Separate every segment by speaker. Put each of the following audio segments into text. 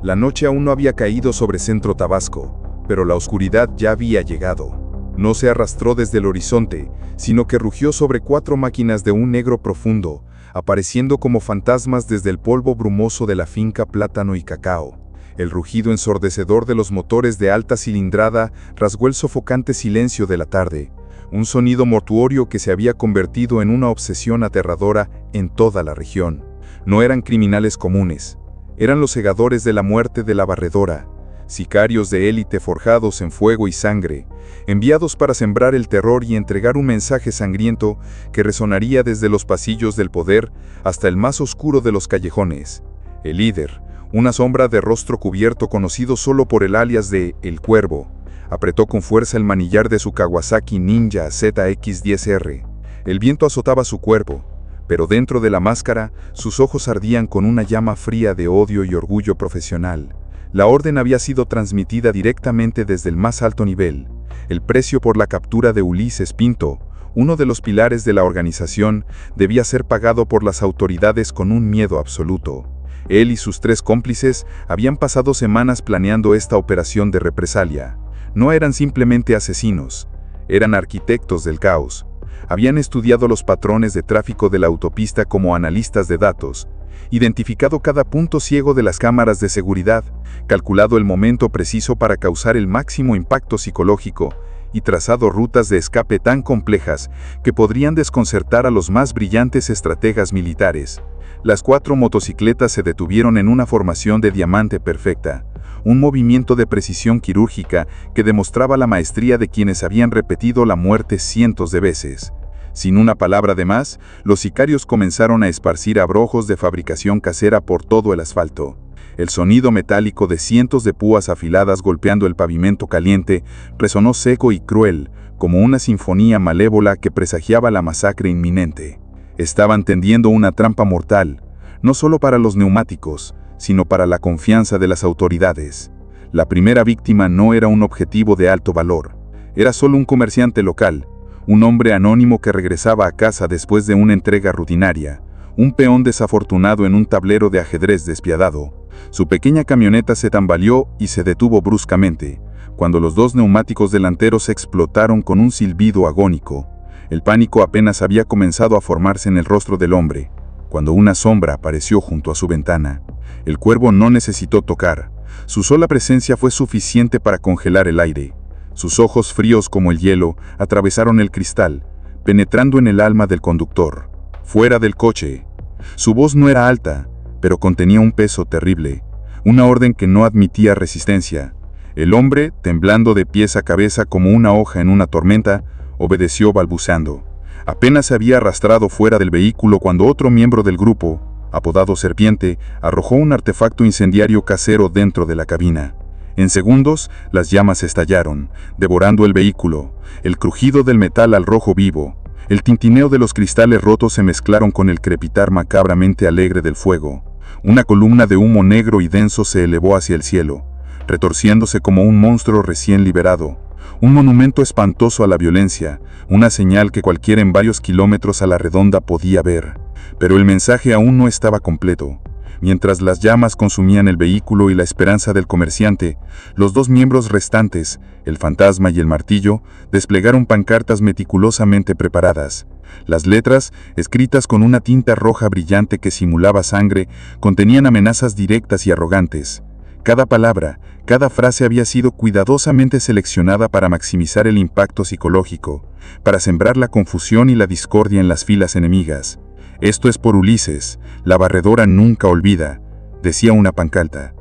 Speaker 1: La noche aún no había caído sobre Centro Tabasco, pero la oscuridad ya había llegado. No se arrastró desde el horizonte, sino que rugió sobre 4 máquinas de un negro profundo, apareciendo como fantasmas desde el polvo brumoso de la finca Plátano y Cacao. El rugido ensordecedor de los motores de alta cilindrada rasgó el sofocante silencio de la tarde, un sonido mortuorio que se había convertido en una obsesión aterradora en toda la región. No eran criminales comunes, eran los segadores de la muerte de la barredora, sicarios de élite forjados en fuego y sangre, enviados para sembrar el terror y entregar un mensaje sangriento que resonaría desde los pasillos del poder hasta el más oscuro de los callejones. El líder, una sombra de rostro cubierto conocido solo por el alias de El Cuervo, apretó con fuerza el manillar de su Kawasaki Ninja ZX-10R. El viento azotaba su cuerpo, pero dentro de la máscara, sus ojos ardían con una llama fría de odio y orgullo profesional. La orden había sido transmitida directamente desde el más alto nivel. El precio por la captura de Ulises Pinto, uno de los pilares de la organización, debía ser pagado por las autoridades con un miedo absoluto. Él y sus 3 cómplices habían pasado semanas planeando esta operación de represalia. No eran simplemente asesinos, eran arquitectos del caos. Habían estudiado los patrones de tráfico de la autopista como analistas de datos, identificado cada punto ciego de las cámaras de seguridad, calculado el momento preciso para causar el máximo impacto psicológico y trazado rutas de escape tan complejas que podrían desconcertar a los más brillantes estrategas militares. Las 4 motocicletas se detuvieron en una formación de diamante perfecta, un movimiento de precisión quirúrgica que demostraba la maestría de quienes habían repetido la muerte cientos de veces. Sin una palabra de más, los sicarios comenzaron a esparcir abrojos de fabricación casera por todo el asfalto. El sonido metálico de cientos de púas afiladas golpeando el pavimento caliente resonó seco y cruel, como una sinfonía malévola que presagiaba la masacre inminente. Estaban tendiendo una trampa mortal, no solo para los neumáticos, sino para la confianza de las autoridades. La primera víctima no era un objetivo de alto valor, era solo un comerciante local, un hombre anónimo que regresaba a casa después de una entrega rutinaria, un peón desafortunado en un tablero de ajedrez despiadado. Su pequeña camioneta se tambaleó y se detuvo bruscamente, cuando los 2 neumáticos delanteros explotaron con un silbido agónico. El pánico apenas había comenzado a formarse en el rostro del hombre, cuando una sombra apareció junto a su ventana. El Cuervo no necesitó tocar, su sola presencia fue suficiente para congelar el aire. Sus ojos fríos como el hielo atravesaron el cristal, penetrando en el alma del conductor. Fuera del coche. Su voz no era alta, pero contenía un peso terrible, una orden que no admitía resistencia. El hombre, temblando de pies a cabeza como una hoja en una tormenta, obedeció balbuceando. Apenas se había arrastrado fuera del vehículo cuando otro miembro del grupo, apodado Serpiente, arrojó un artefacto incendiario casero dentro de la cabina. En segundos, las llamas estallaron, devorando el vehículo. El crujido del metal al rojo vivo, el tintineo de los cristales rotos se mezclaron con el crepitar macabramente alegre del fuego. Una columna de humo negro y denso se elevó hacia el cielo, retorciéndose como un monstruo recién liberado. Un monumento espantoso a la violencia, una señal que cualquiera en varios kilómetros a la redonda podía ver. Pero el mensaje aún no estaba completo. Mientras las llamas consumían el vehículo y la esperanza del comerciante, los 2 miembros restantes, el fantasma y el martillo, desplegaron pancartas meticulosamente preparadas. Las letras, escritas con una tinta roja brillante que simulaba sangre, contenían amenazas directas y arrogantes. Cada palabra, cada frase había sido cuidadosamente seleccionada para maximizar el impacto psicológico, para sembrar la confusión y la discordia en las filas enemigas. «Esto es por Ulises, la barredora nunca olvida», decía una pancarta.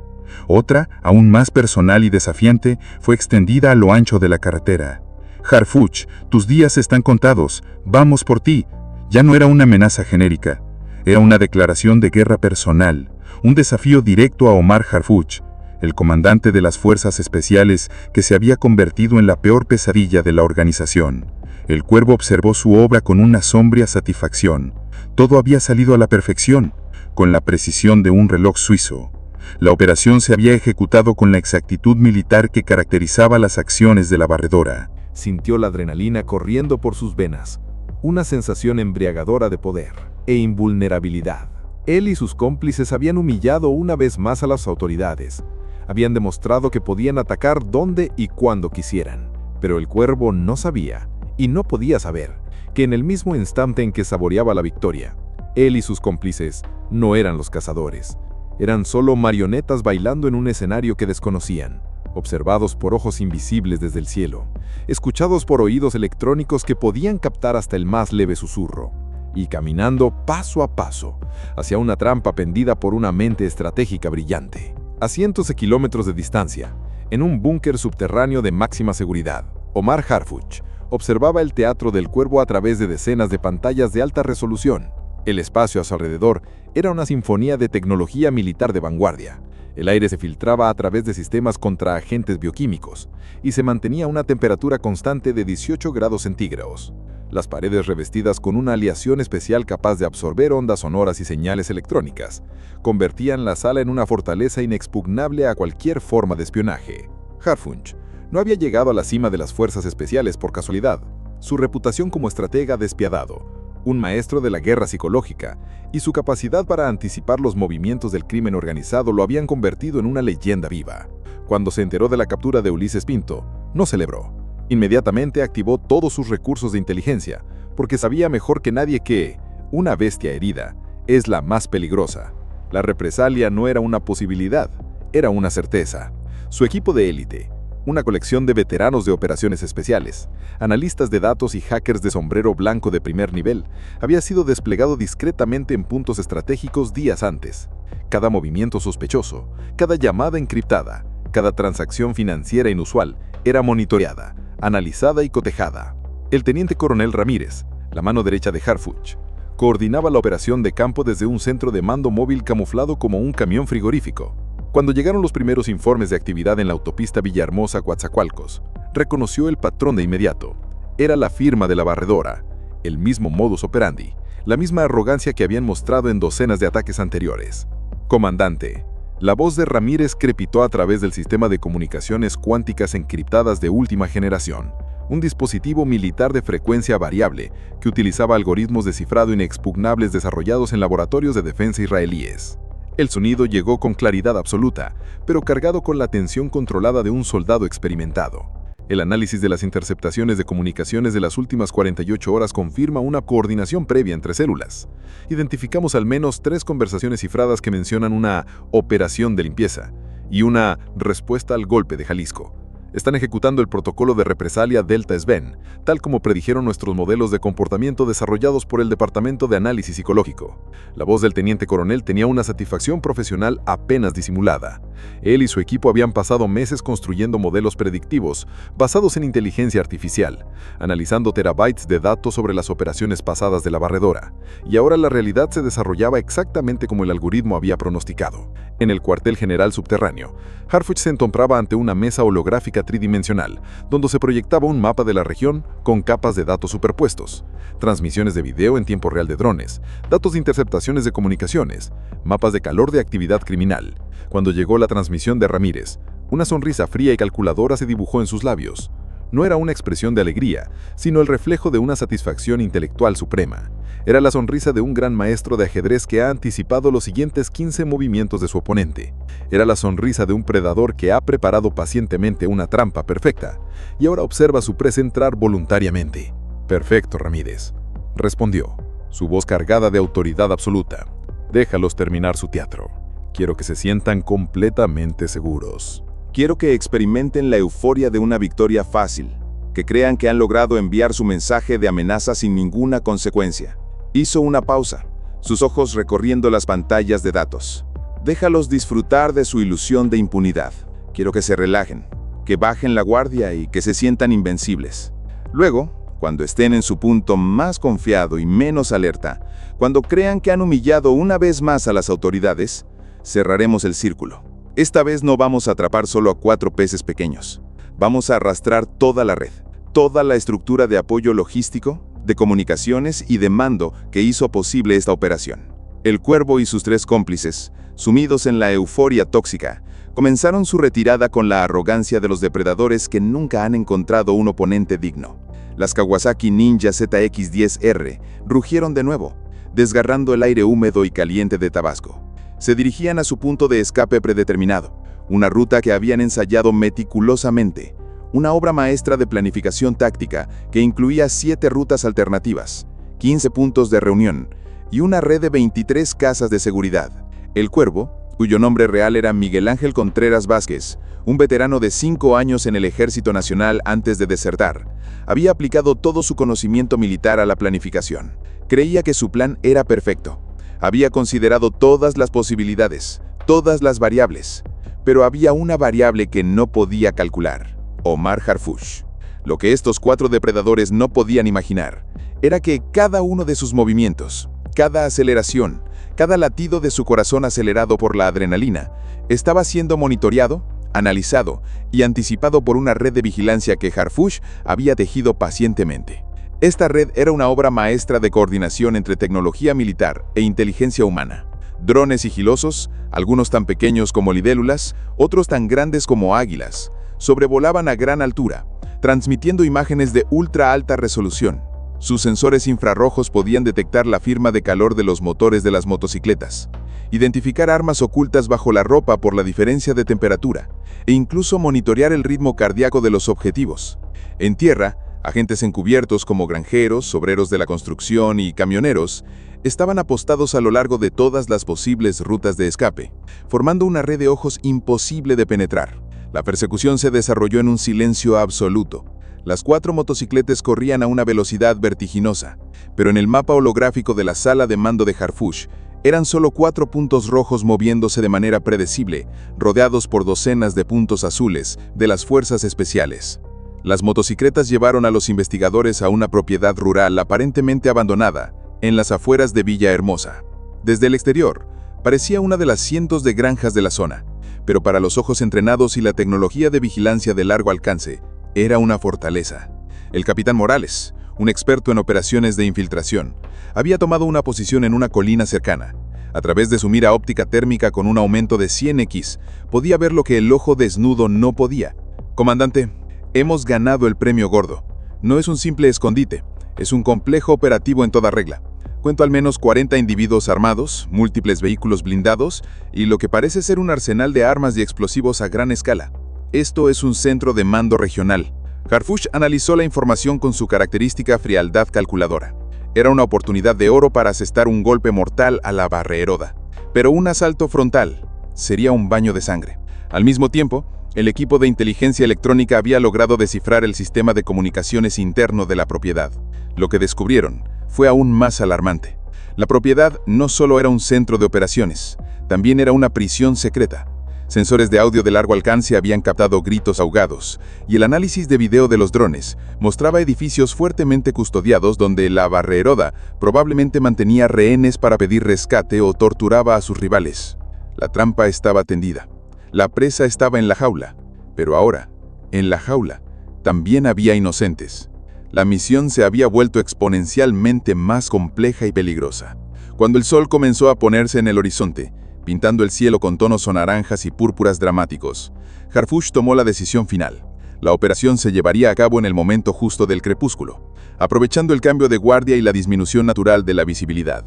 Speaker 1: Otra, aún más personal y desafiante, fue extendida a lo ancho de la carretera. «Harfuch, tus días están contados, vamos por ti». Ya no era una amenaza genérica, era una declaración de guerra personal, un desafío directo a Omar Harfuch, el comandante de las fuerzas especiales que se había convertido en la peor pesadilla de la organización. El Cuervo observó su obra con una sombría satisfacción. Todo había salido a la perfección, con la precisión de un reloj suizo. La operación se había ejecutado con la exactitud militar que caracterizaba las acciones de la barredora.
Speaker 2: Sintió la adrenalina corriendo por sus venas, una sensación embriagadora de poder e invulnerabilidad. Él y sus cómplices habían humillado una vez más a las autoridades. Habían demostrado que podían atacar donde y cuando quisieran. Pero el Cuervo no sabía, y no podía saber, que en el mismo instante en que saboreaba la victoria, él y sus cómplices no eran los cazadores. Eran solo marionetas bailando en un escenario que desconocían, observados por ojos invisibles desde el cielo, escuchados por oídos electrónicos que podían captar hasta el más leve susurro, y caminando paso a paso hacia una trampa pendida por una mente estratégica brillante. A cientos de kilómetros de distancia, en un búnker subterráneo de máxima seguridad, Omar Harfuch observaba el teatro del Cuervo a través de decenas de pantallas de alta resolución. El espacio a su alrededor era una sinfonía de tecnología militar de vanguardia. El aire se filtraba a través de sistemas contra agentes bioquímicos y se mantenía a una temperatura constante de 18 grados centígrados. Las paredes revestidas con una aleación especial capaz de absorber ondas sonoras y señales electrónicas convertían la sala en una fortaleza inexpugnable a cualquier forma de espionaje. Harfuch no había llegado a la cima de las fuerzas especiales por casualidad. Su reputación como estratega despiadado, un maestro de la guerra psicológica, y su capacidad para anticipar los movimientos del crimen organizado lo habían convertido en una leyenda viva. Cuando se enteró de la captura de Ulises Pinto, no celebró. Inmediatamente activó todos sus recursos de inteligencia, porque sabía mejor que nadie que una bestia herida es la más peligrosa. La represalia no era una posibilidad, era una certeza. Su equipo de élite, una colección de veteranos de operaciones especiales, analistas de datos y hackers de sombrero blanco de primer nivel, había sido desplegado discretamente en puntos estratégicos días antes. Cada movimiento sospechoso, cada llamada encriptada, cada transacción financiera inusual era monitoreada, analizada y cotejada. El teniente coronel Ramírez, la mano derecha de Harfuch, coordinaba la operación de campo desde un centro de mando móvil camuflado como un camión frigorífico. Cuando llegaron los primeros informes de actividad en la autopista Villahermosa-Coatzacoalcos, reconoció el patrón de inmediato. Era la firma de la barredora, el mismo modus operandi, la misma arrogancia que habían mostrado en docenas de ataques anteriores. Comandante, la voz de Ramírez crepitó a través del sistema de comunicaciones cuánticas encriptadas de última generación, un dispositivo militar de frecuencia variable que utilizaba algoritmos de cifrado inexpugnables desarrollados en laboratorios de defensa israelíes. El sonido llegó con claridad absoluta, pero cargado con la tensión controlada de un soldado experimentado. El análisis de las interceptaciones de comunicaciones de las últimas 48 horas confirma una coordinación previa entre células. Identificamos al menos 3 conversaciones cifradas que mencionan una operación de limpieza y una respuesta al golpe de Jalisco. Están ejecutando el protocolo de represalia Delta Sven, tal como predijeron nuestros modelos de comportamiento desarrollados por el Departamento de Análisis Psicológico. La voz del teniente coronel tenía una satisfacción profesional apenas disimulada. Él y su equipo habían pasado meses construyendo modelos predictivos basados en inteligencia artificial, analizando terabytes de datos sobre las operaciones pasadas de la barredora, y ahora la realidad se desarrollaba exactamente como el algoritmo había pronosticado. En el cuartel general subterráneo, Harfuch se encontraba ante una mesa holográfica tridimensional, donde se proyectaba un mapa de la región con capas de datos superpuestos, transmisiones de video en tiempo real de drones, datos de interceptaciones de comunicaciones, mapas de calor de actividad criminal. Cuando llegó la transmisión de Ramírez, una sonrisa fría y calculadora se dibujó en sus labios. No era una expresión de alegría, sino el reflejo de una satisfacción intelectual suprema. Era la sonrisa de un gran maestro de ajedrez que ha anticipado los siguientes 15 movimientos de su oponente. Era la sonrisa de un predador que ha preparado pacientemente una trampa perfecta y ahora observa a su presa entrar voluntariamente. «Perfecto, Ramírez», respondió, su voz cargada de autoridad absoluta. «Déjalos terminar su teatro. Quiero que se sientan completamente seguros».
Speaker 3: Quiero que experimenten la euforia de una victoria fácil, que crean que han logrado enviar su mensaje de amenaza sin ninguna consecuencia. Hizo una pausa, sus ojos recorriendo las pantallas de datos. Déjalos disfrutar de su ilusión de impunidad. Quiero que se relajen, que bajen la guardia y que se sientan invencibles. Luego, cuando estén en su punto más confiado y menos alerta, cuando crean que han humillado una vez más a las autoridades, cerraremos el círculo. Esta vez no vamos a atrapar solo a 4 peces pequeños. Vamos a arrastrar toda la red, toda la estructura de apoyo logístico, de comunicaciones y de mando que hizo posible esta operación. El Cuervo y sus 3 cómplices, sumidos en la euforia tóxica, comenzaron su retirada con la arrogancia de los depredadores que nunca han encontrado un oponente digno. Las Kawasaki Ninja ZX-10R rugieron de nuevo, desgarrando el aire húmedo y caliente de Tabasco. Se dirigían a su punto de escape predeterminado, una ruta que habían ensayado meticulosamente, una obra maestra de planificación táctica que incluía 7 rutas alternativas, 15 puntos de reunión y una red de 23 casas de seguridad. El Cuervo, cuyo nombre real era Miguel Ángel Contreras Vázquez, un veterano de 5 años en el Ejército Nacional antes de desertar, había aplicado todo su conocimiento militar a la planificación. Creía que su plan era perfecto. Había considerado todas las posibilidades, todas las variables, pero había una variable que no podía calcular: Omar Harfuch. Lo que estos 4 depredadores no podían imaginar era que cada uno de sus movimientos, cada aceleración, cada latido de su corazón acelerado por la adrenalina, estaba siendo monitoreado, analizado y anticipado por una red de vigilancia que Harfuch había tejido pacientemente. Esta red era una obra maestra de coordinación entre tecnología militar e inteligencia humana. Drones sigilosos, algunos tan pequeños como libélulas, otros tan grandes como águilas, sobrevolaban a gran altura, transmitiendo imágenes de ultra alta resolución. Sus sensores infrarrojos podían detectar la firma de calor de los motores de las motocicletas, identificar armas ocultas bajo la ropa por la diferencia de temperatura, e incluso monitorear el ritmo cardíaco de los objetivos. En tierra, agentes encubiertos como granjeros, obreros de la construcción y camioneros estaban apostados a lo largo de todas las posibles rutas de escape, formando una red de ojos imposible de penetrar. La persecución se desarrolló en un silencio absoluto. Las 4 motocicletas corrían a una velocidad vertiginosa, pero en el mapa holográfico de la sala de mando de Harfuch eran solo 4 puntos rojos moviéndose de manera predecible, rodeados por docenas de puntos azules de las fuerzas especiales. Las motocicletas llevaron a los investigadores a una propiedad rural aparentemente abandonada, en las afueras de Villahermosa. Desde el exterior, parecía una de las cientos de granjas de la zona, pero para los ojos entrenados y la tecnología de vigilancia de largo alcance, era una fortaleza. El capitán Morales, un experto en operaciones de infiltración, había tomado una posición en una colina cercana. A través de su mira óptica térmica con un aumento de 100x, podía ver lo que el ojo desnudo no podía. «Comandante, hemos ganado el premio gordo. No es un simple escondite, es un complejo operativo en toda regla. Cuento al menos 40 individuos armados, múltiples vehículos blindados y lo que parece ser un arsenal de armas y explosivos a gran escala. Esto es un centro de mando regional». Harfuch analizó la información con su característica frialdad calculadora. Era una oportunidad de oro para asestar un golpe mortal a la Barreroda. Pero un asalto frontal sería un baño de sangre. Al mismo tiempo, el equipo de inteligencia electrónica había logrado descifrar el sistema de comunicaciones interno de la propiedad. Lo que descubrieron fue aún más alarmante. La propiedad no solo era un centro de operaciones, también era una prisión secreta. Sensores de audio de largo alcance habían captado gritos ahogados, y el análisis de video de los drones mostraba edificios fuertemente custodiados donde la Barreroda probablemente mantenía rehenes para pedir rescate o torturaba a sus rivales. La trampa estaba tendida. La presa estaba en la jaula, pero ahora, en la jaula, también había inocentes. La misión se había vuelto exponencialmente más compleja y peligrosa. Cuando el sol comenzó a ponerse en el horizonte, pintando el cielo con tonos naranjas y púrpuras dramáticos, Harfuch tomó la decisión final. La operación se llevaría a cabo en el momento justo del crepúsculo, aprovechando el cambio de guardia y la disminución natural de la visibilidad.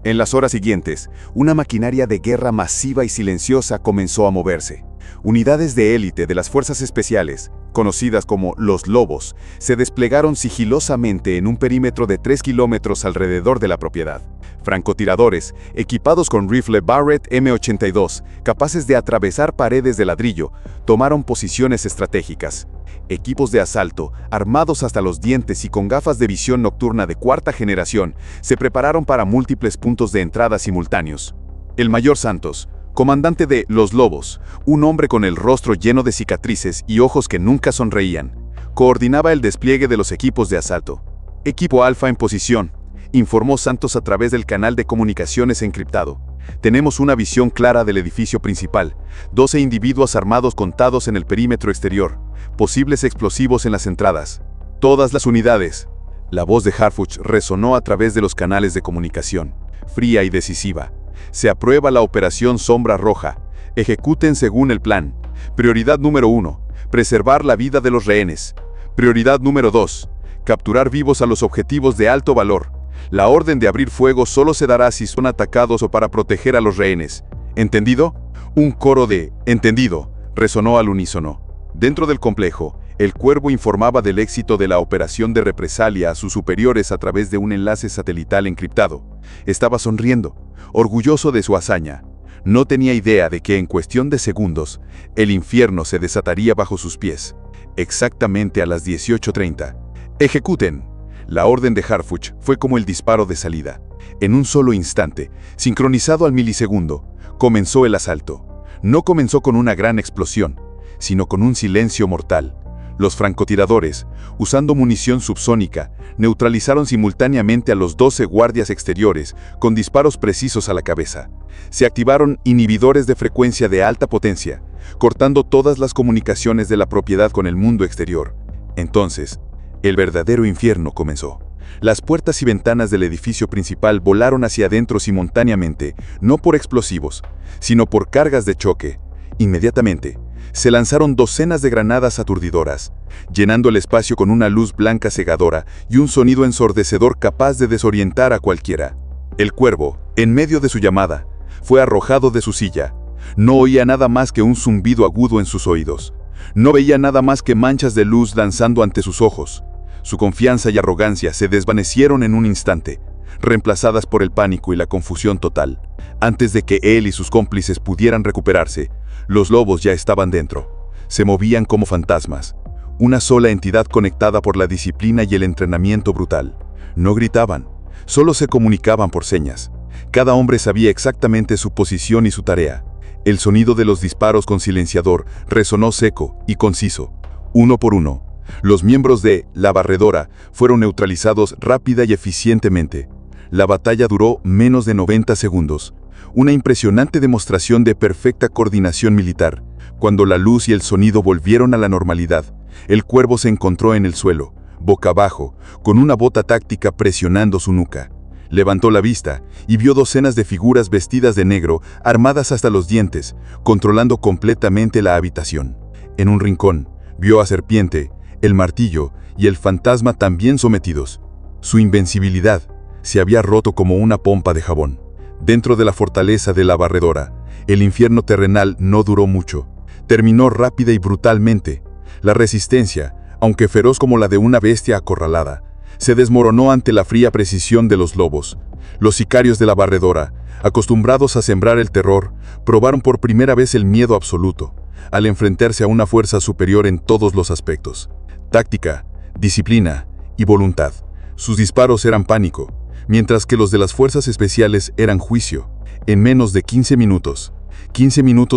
Speaker 4: En las horas siguientes, una maquinaria de guerra masiva y silenciosa comenzó a moverse. Unidades de élite de las fuerzas especiales, conocidas como los Lobos, se desplegaron sigilosamente en un perímetro de 3 kilómetros alrededor de la propiedad. Francotiradores, equipados con rifle Barrett M82, capaces de atravesar paredes de ladrillo, tomaron posiciones estratégicas. Equipos de asalto, armados hasta los dientes y con gafas de visión nocturna de 4ª generación, se prepararon para múltiples puntos de entrada simultáneos. El mayor Santos, comandante de Los Lobos, un hombre con el rostro lleno de cicatrices y ojos que nunca sonreían, coordinaba el despliegue de los equipos de asalto. «Equipo Alfa en posición», informó Santos a través del canal de comunicaciones encriptado. «Tenemos una visión clara del edificio principal. 12 individuos armados contados en el perímetro exterior. Posibles explosivos en las entradas. Todas las unidades». La voz de Harfuch resonó a través de los canales de comunicación, fría y decisiva. «Se aprueba la operación Sombra Roja. Ejecuten según el plan. Prioridad número 1, preservar la vida de los rehenes. Prioridad número 2, capturar vivos a los objetivos de alto valor. La orden de abrir fuego solo se dará si son atacados o para proteger a los rehenes. ¿Entendido? Un coro de «entendido» resonó al unísono. Dentro del complejo, el Cuervo informaba del éxito de la operación de represalia a sus superiores a través de un enlace satelital encriptado. Estaba sonriendo, orgulloso de su hazaña. No tenía idea de que en cuestión de segundos, el infierno se desataría bajo sus pies. Exactamente a las 18:30. ¡Ejecuten! La orden de Harfuch fue como el disparo de salida. En un solo instante, sincronizado al milisegundo, comenzó el asalto. No comenzó con una gran explosión, sino con un silencio mortal. Los francotiradores, usando munición subsónica, neutralizaron simultáneamente a los 12 guardias exteriores con disparos precisos a la cabeza. Se activaron inhibidores de frecuencia de alta potencia, cortando todas las comunicaciones de la propiedad con el mundo exterior. Entonces, el verdadero infierno comenzó. Las puertas y ventanas del edificio principal volaron hacia adentro simultáneamente, no por explosivos, sino por cargas de choque. Inmediatamente, se lanzaron docenas de granadas aturdidoras, llenando el espacio con una luz blanca cegadora y un sonido ensordecedor capaz de desorientar a cualquiera. El Cuervo, en medio de su llamada, fue arrojado de su silla. No oía nada más que un zumbido agudo en sus oídos. No veía nada más que manchas de luz danzando ante sus ojos. Su confianza y arrogancia se desvanecieron en un instante, reemplazadas por el pánico y la confusión total. Antes de que él y sus cómplices pudieran recuperarse, los lobos ya estaban dentro. Se movían como fantasmas, una sola entidad conectada por la disciplina y el entrenamiento brutal. No gritaban, solo se comunicaban por señas. Cada hombre sabía exactamente su posición y su tarea. El sonido de los disparos con silenciador resonó seco y conciso. Uno por uno, los miembros de la barredora fueron neutralizados rápida y eficientemente. La batalla duró menos de 90 segundos. Una impresionante demostración de perfecta coordinación militar. Cuando la luz y el sonido volvieron a la normalidad, el Cuervo se encontró en el suelo, boca abajo, con una bota táctica presionando su nuca. Levantó la vista y vio docenas de figuras vestidas de negro, armadas hasta los dientes, controlando completamente la habitación. En un rincón, vio a Serpiente, el Martillo y el Fantasma también sometidos. Su invencibilidad se había roto como una pompa de jabón. Dentro de la fortaleza de la barredora, el infierno terrenal no duró mucho. Terminó rápida y brutalmente. La resistencia, aunque feroz como la de una bestia acorralada, se desmoronó ante la fría precisión de los lobos. Los sicarios de la barredora, acostumbrados a sembrar el terror, probaron por primera vez el miedo absoluto, al enfrentarse a una fuerza superior en todos los aspectos. Táctica, disciplina y voluntad. Sus disparos eran pánico, mientras que los de las fuerzas especiales eran juicio. En menos de 15 minutos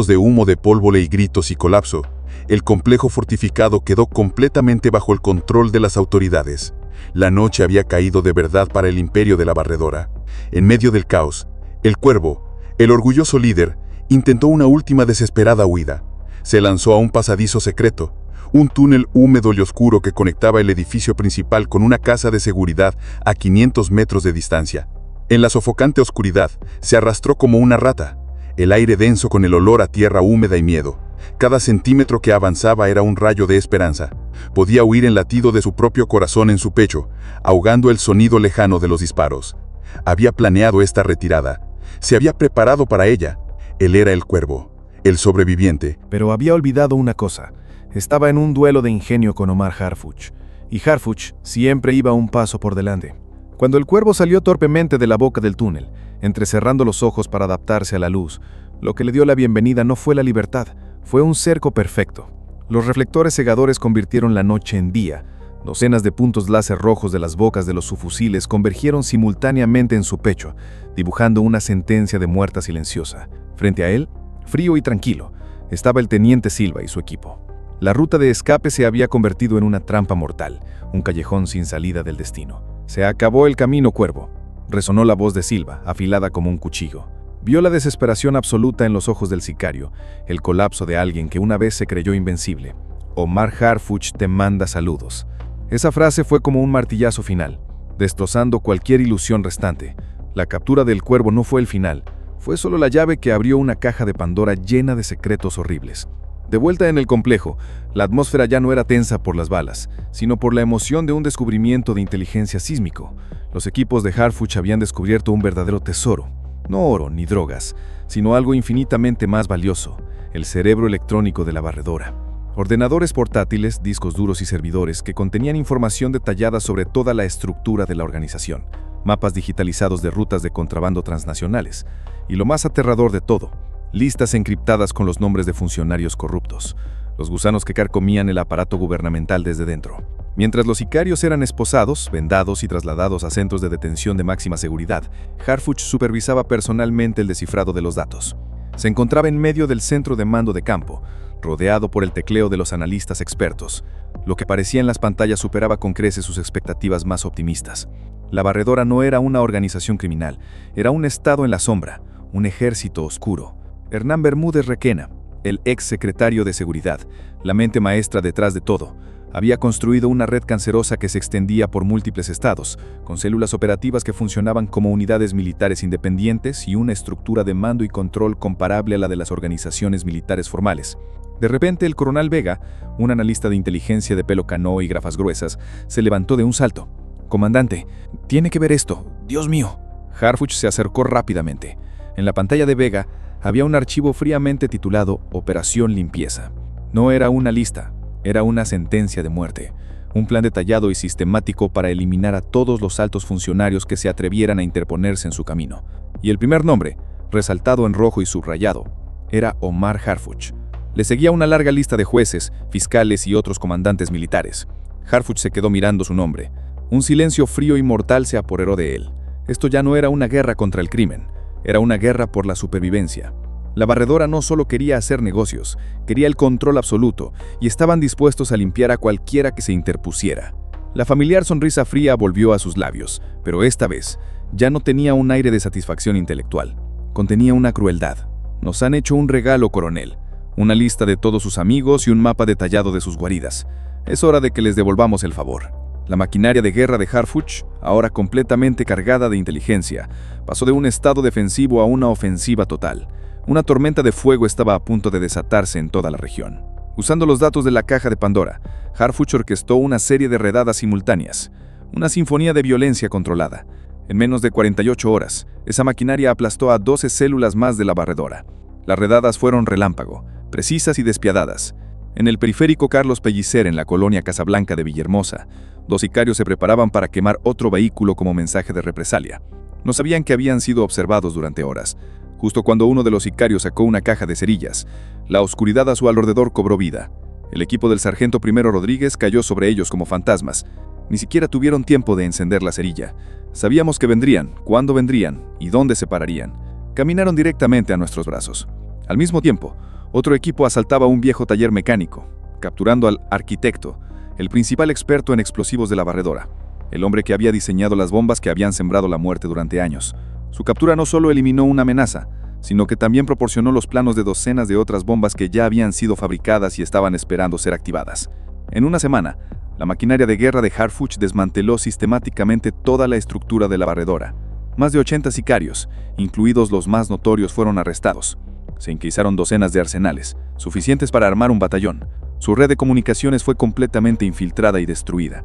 Speaker 4: de humo de pólvora y gritos y colapso, el complejo fortificado quedó completamente bajo el control de las autoridades. La noche había caído de verdad para el imperio de la barredora. En medio del caos, el Cuervo, el orgulloso líder, intentó una última desesperada huida. Se lanzó a un pasadizo secreto, un túnel húmedo y oscuro que conectaba el edificio principal con una casa de seguridad a 500 metros de distancia. En la sofocante oscuridad, se arrastró como una rata, el aire denso con el olor a tierra húmeda y miedo. Cada centímetro que avanzaba era un rayo de esperanza. Podía oír el latido de su propio corazón en su pecho, ahogando el sonido lejano de los disparos. Había planeado esta retirada. Se había preparado para ella. Él era el Cuervo, el sobreviviente.
Speaker 2: Pero había olvidado una cosa. Estaba en un duelo de ingenio con Omar Harfuch, y Harfuch siempre iba un paso por delante. Cuando el Cuervo salió torpemente de la boca del túnel, entrecerrando los ojos para adaptarse a la luz, lo que le dio la bienvenida no fue la libertad, fue un cerco perfecto. Los reflectores cegadores convirtieron la noche en día. Docenas de puntos láser rojos de las bocas de los subfusiles convergieron simultáneamente en su pecho, dibujando una sentencia de muerte silenciosa. Frente a él, frío y tranquilo, estaba el teniente Silva y su equipo. La ruta de escape se había convertido en una trampa mortal, un callejón sin salida del destino. Se acabó el camino, Cuervo. Resonó la voz de Silva, afilada como un cuchillo. Vio la desesperación absoluta en los ojos del sicario, el colapso de alguien que una vez se creyó invencible. Omar Harfuch te manda saludos. Esa frase fue como un martillazo final, destrozando cualquier ilusión restante. La captura del Cuervo no fue el final, fue solo la llave que abrió una caja de Pandora llena de secretos horribles. De vuelta en el complejo, la atmósfera ya no era tensa por las balas, sino por la emoción de un descubrimiento de inteligencia sísmico. Los equipos de Harfuch habían descubierto un verdadero tesoro. No oro ni drogas, sino algo infinitamente más valioso, el cerebro electrónico de la barredora. Ordenadores portátiles, discos duros y servidores que contenían información detallada sobre toda la estructura de la organización, mapas digitalizados de rutas de contrabando transnacionales, y lo más aterrador de todo, listas encriptadas con los nombres de funcionarios corruptos, los gusanos que carcomían el aparato gubernamental desde dentro. Mientras los sicarios eran esposados, vendados y trasladados a centros de detención de máxima seguridad, Harfuch supervisaba personalmente el descifrado de los datos. Se encontraba en medio del centro de mando de campo, rodeado por el tecleo de los analistas expertos. Lo que parecía en las pantallas superaba con creces sus expectativas más optimistas. La barredora no era una organización criminal, era un estado en la sombra, un ejército oscuro. Hernán Bermúdez Requena, el ex secretario de Seguridad, la mente maestra detrás de todo, había construido una red cancerosa que se extendía por múltiples estados, con células operativas que funcionaban como unidades militares independientes y una estructura de mando y control comparable a la de las organizaciones militares formales. De repente, el coronel Vega, un analista de inteligencia de pelo canoa y gafas gruesas, se levantó de un salto. «Comandante, tiene que ver esto. Dios mío». Harfuch se acercó rápidamente. En la pantalla de Vega había un archivo fríamente titulado Operación Limpieza. No era una lista, era una sentencia de muerte. Un plan detallado y sistemático para eliminar a todos los altos funcionarios que se atrevieran a interponerse en su camino. Y el primer nombre, resaltado en rojo y subrayado, era Omar Harfuch. Le seguía una larga lista de jueces, fiscales y otros comandantes militares. Harfuch se quedó mirando su nombre. Un silencio frío y mortal se apoderó de él. Esto ya no era una guerra contra el crimen, era una guerra por la supervivencia. La barredora no solo quería hacer negocios, quería el control absoluto, y estaban dispuestos a limpiar a cualquiera que se interpusiera. La familiar sonrisa fría volvió a sus labios, pero esta vez ya no tenía un aire de satisfacción intelectual. Contenía una crueldad. «Nos han hecho un regalo, coronel. Una lista de todos sus amigos y un mapa detallado de sus guaridas. Es hora de que les devolvamos el favor». La maquinaria de guerra de Harfuch, ahora completamente cargada de inteligencia, pasó de un estado defensivo a una ofensiva total. Una tormenta de fuego estaba a punto de desatarse en toda la región. Usando los datos de la caja de Pandora, Harfuch orquestó una serie de redadas simultáneas, una sinfonía de violencia controlada. En menos de 48 horas, esa maquinaria aplastó a 12 células más de la barredora. Las redadas fueron relámpago, precisas y despiadadas. En el periférico Carlos Pellicer, en la colonia Casablanca de Villahermosa, 2 sicarios se preparaban para quemar otro vehículo como mensaje de represalia. No sabían que habían sido observados durante horas. Justo cuando uno de los sicarios sacó una caja de cerillas, la oscuridad a su alrededor cobró vida. El equipo del sargento Primero Rodríguez cayó sobre ellos como fantasmas. Ni siquiera tuvieron tiempo de encender la cerilla. Sabíamos que vendrían, cuándo vendrían y dónde se pararían. Caminaron directamente a nuestros brazos. Al mismo tiempo, otro equipo asaltaba un viejo taller mecánico, capturando al arquitecto, el principal experto en explosivos de la barredora, el hombre que había diseñado las bombas que habían sembrado la muerte durante años. Su captura no solo eliminó una amenaza, sino que también proporcionó los planos de docenas de otras bombas que ya habían sido fabricadas y estaban esperando ser activadas. En una semana, la maquinaria de guerra de Harfuch desmanteló sistemáticamente toda la estructura de la barredora. Más de 80 sicarios, incluidos los más notorios, fueron arrestados. Se inquisaron docenas de arsenales, suficientes para armar un batallón. Su red de comunicaciones fue completamente infiltrada y destruida.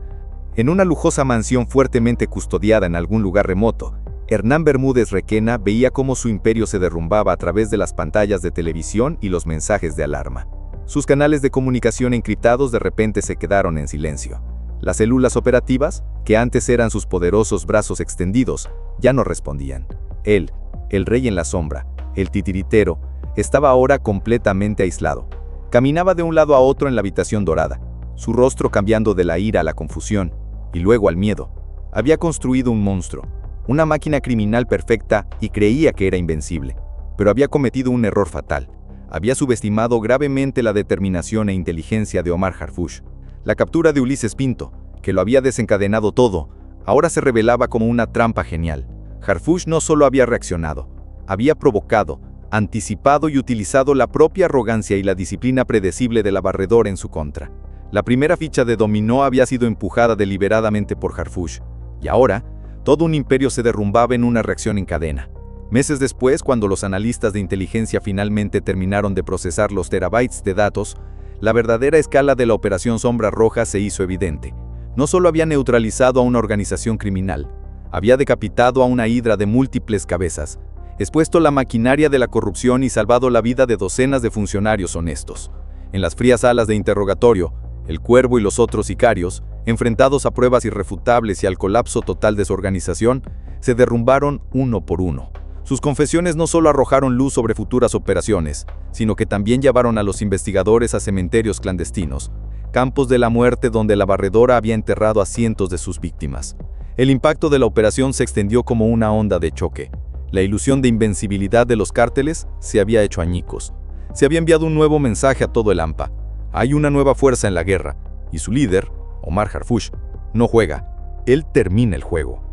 Speaker 5: En una lujosa mansión fuertemente custodiada en algún lugar remoto, Hernán Bermúdez Requena veía cómo su imperio se derrumbaba a través de las pantallas de televisión y los mensajes de alarma. Sus canales de comunicación encriptados de repente se quedaron en silencio. Las células operativas, que antes eran sus poderosos brazos extendidos, ya no respondían. Él, el rey en la sombra, el titiritero, estaba ahora completamente aislado. Caminaba de un lado a otro en la habitación dorada, su rostro cambiando de la ira a la confusión, y luego al miedo. Había construido un monstruo, una máquina criminal perfecta, y creía que era invencible. Pero había cometido un error fatal. Había subestimado gravemente la determinación e inteligencia de Omar Harfuch. La captura de Ulises Pinto, que lo había desencadenado todo, ahora se revelaba como una trampa genial. Harfuch no solo había reaccionado, había provocado, anticipado y utilizado la propia arrogancia y la disciplina predecible de la barredora en su contra. La primera ficha de dominó había sido empujada deliberadamente por Harfuch, y ahora, todo un imperio se derrumbaba en una reacción en cadena. Meses después, cuando los analistas de inteligencia finalmente terminaron de procesar los terabytes de datos, la verdadera escala de la Operación Sombra Roja se hizo evidente. No solo había neutralizado a una organización criminal, había decapitado a una hidra de múltiples cabezas, expuesto la maquinaria de la corrupción y salvado la vida de docenas de funcionarios honestos. En las frías salas de interrogatorio, el Cuervo y los otros sicarios, enfrentados a pruebas irrefutables y al colapso total de su organización, se derrumbaron uno por uno. Sus confesiones no solo arrojaron luz sobre futuras operaciones, sino que también llevaron a los investigadores a cementerios clandestinos, campos de la muerte donde la barredora había enterrado a cientos de sus víctimas. El impacto de la operación se extendió como una onda de choque. La ilusión de invencibilidad de los cárteles se había hecho añicos. Se había enviado un nuevo mensaje a todo el AMPA. Hay una nueva fuerza en la guerra, y su líder, Omar Harfuch, no juega. Él termina el juego.